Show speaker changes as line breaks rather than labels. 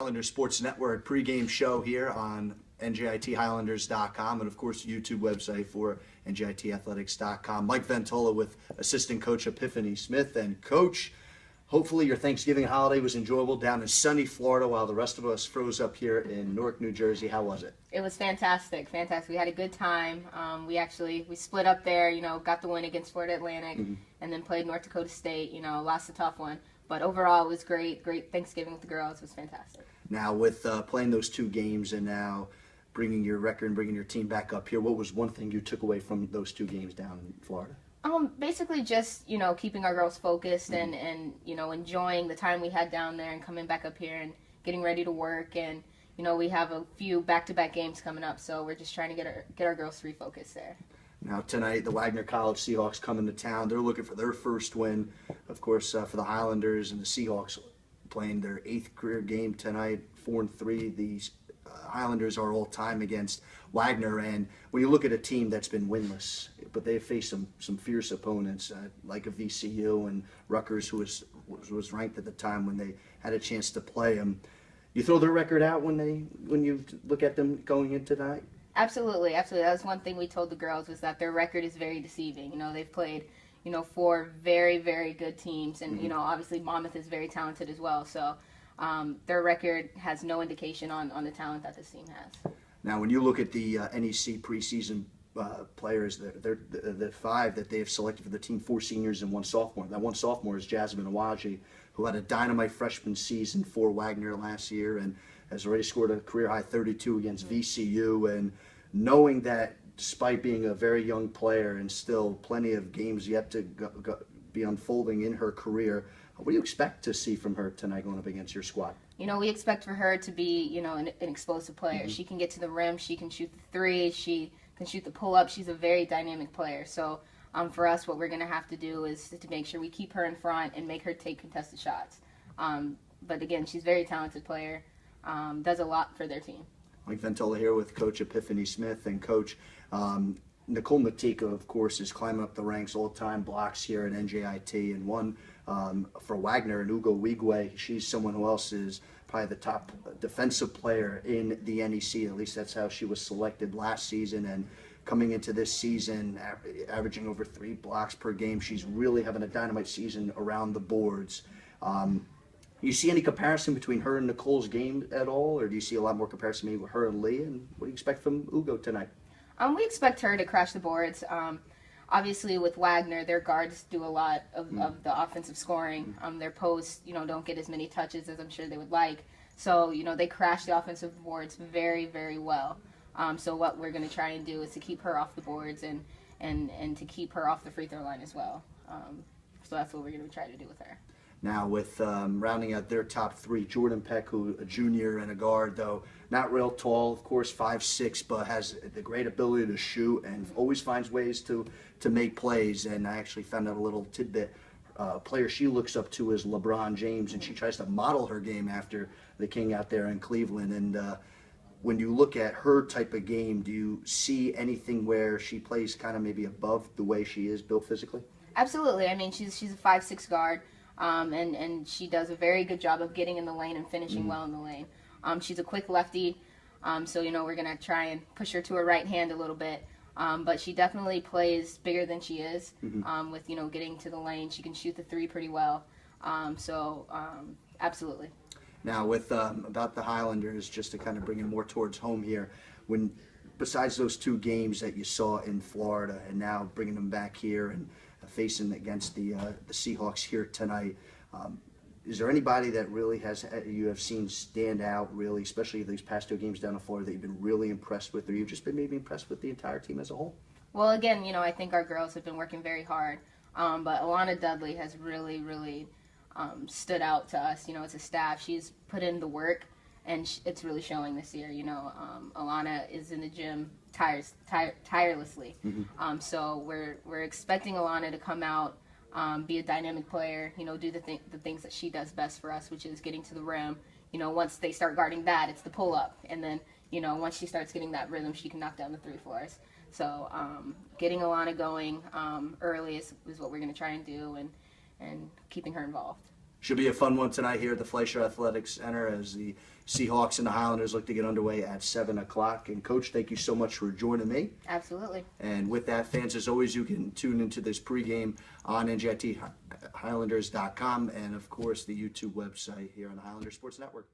Highlander Sports Network pregame show here on NJITHighlanders.com and, of course, YouTube website for NJITathletics.com. Mike Ventola with assistant coach Epiphany Smith. And, Coach, hopefully your Thanksgiving holiday was enjoyable down in sunny Florida while the rest of us froze up here in Newark, New Jersey. How was it?
It was fantastic, fantastic. We had a good time. We split up there, got the win against Florida Atlantic, and then played North Dakota State, lost a tough one. But overall, it was great. Great Thanksgiving with the girls. It was fantastic.
Now, with playing those two games and now bringing your record and bringing your team back up here, what was one thing you took away from those two games down in Florida?
Basically just, keeping our girls focused and enjoying the time we had down there and coming back up here and getting ready to work. And, we have a few back-to-back games coming up, so we're just trying to get our girls refocused there.
Now tonight, the Wagner College Seahawks come into town. They're looking for their first win, of course, for the Highlanders, and the Seahawks playing their 8th career game tonight, 4-3. The Highlanders are all-time against Wagner, and when you look at a team that's been winless, but they've faced some fierce opponents like a VCU and Rutgers, who was ranked at the time when they had a chance to play them. You throw their record out when you look at them going into tonight?
Absolutely, absolutely. That was one thing we told the girls, was that their record is very deceiving. They've played, 4 very, very good teams, and obviously Monmouth is very talented as well. So their record has no indication on the talent that this team has.
Now, when you look at the NEC preseason players, they're the 5 that they have selected for the team, 4 seniors and 1 sophomore. That 1 sophomore is Jasmine Awaji, who had a dynamite freshman season for Wagner last year and has already scored a career-high 32 against VCU. And knowing that despite being a very young player and still plenty of games yet to be unfolding in her career, what do you expect to see from her tonight going up against your squad?
We expect for her to be, an explosive player. She can get to the rim. She can shoot the 3. She can shoot the pull-up. She's a very dynamic player. So for us, what we're going to have to do is to make sure we keep her in front and make her take contested shots. But again, she's a very talented player, does a lot for their team.
Mike Ventola here with Coach Epiphany Smith. And Coach, Nicole Matika, of course, is climbing up the ranks all-time blocks here at NJIT, and one for Wagner and Ugo Wigwe. She's someone who else is probably the top defensive player in the NEC. At least that's how she was selected last season. And coming into this season, averaging over 3 blocks per game, she's really having a dynamite season around the boards. You see any comparison between her and Nicole's game at all, or do you see a lot more comparison maybe with her and Lee? And what do you expect from Ugo tonight?
We expect her to crash the boards. Obviously, with Wagner, their guards do a lot of the offensive scoring. Their posts, don't get as many touches as I'm sure they would like. So, they crash the offensive boards very, very well. So what we're going to try and do is to keep her off the boards and to keep her off the free throw line as well. So that's what we're going to try to do with her.
Now, with rounding out their top 3, Jordan Peck, who a junior and a guard, though not real tall, of course, 5'6", but has the great ability to shoot and always finds ways to make plays. And I actually found out a little tidbit. Player she looks up to is LeBron James, and she tries to model her game after the King out there in Cleveland. And when you look at her type of game, do you see anything where she plays kind of maybe above the way she is built physically?
Absolutely. I mean, she's a 5'6" guard. And she does a very good job of getting in the lane and finishing well in the lane. She's a quick lefty, so we're going to try and push her to her right hand a little bit. But she definitely plays bigger than she is with, getting to the lane. She can shoot the 3 pretty well. Absolutely.
Now, with about the Highlanders, just to kind of bring it more towards home here, besides those 2 games that you saw in Florida and now bringing them back here and facing against the Seahawks here tonight, is there anybody that really you have seen stand out, really, especially these past 2 games down in Florida, that you've been really impressed with, or you've just been maybe impressed with the entire team as a whole?
Well, again, I think our girls have been working very hard, but Alana Dudley has really, really stood out to us. As a staff, she's put in the work, and it's really showing this year. Alana is in the gym tirelessly. So we're expecting Alana to come out, be a dynamic player, do the things that she does best for us, which is getting to the rim. Once they start guarding that, it's the pull-up. And then, once she starts getting that rhythm, she can knock down the 3 for us. So getting Alana going early is what we're going to try and do, and keeping her involved.
Should be a fun one tonight here at the Fleischer Athletic Center as the Seahawks and the Highlanders look to get underway at 7 o'clock. And, Coach, thank you so much for joining me.
Absolutely.
And with that, fans, as always, you can tune into this pregame on NJIT Highlanders.com and, of course, the YouTube website here on the Highlander Sports Network.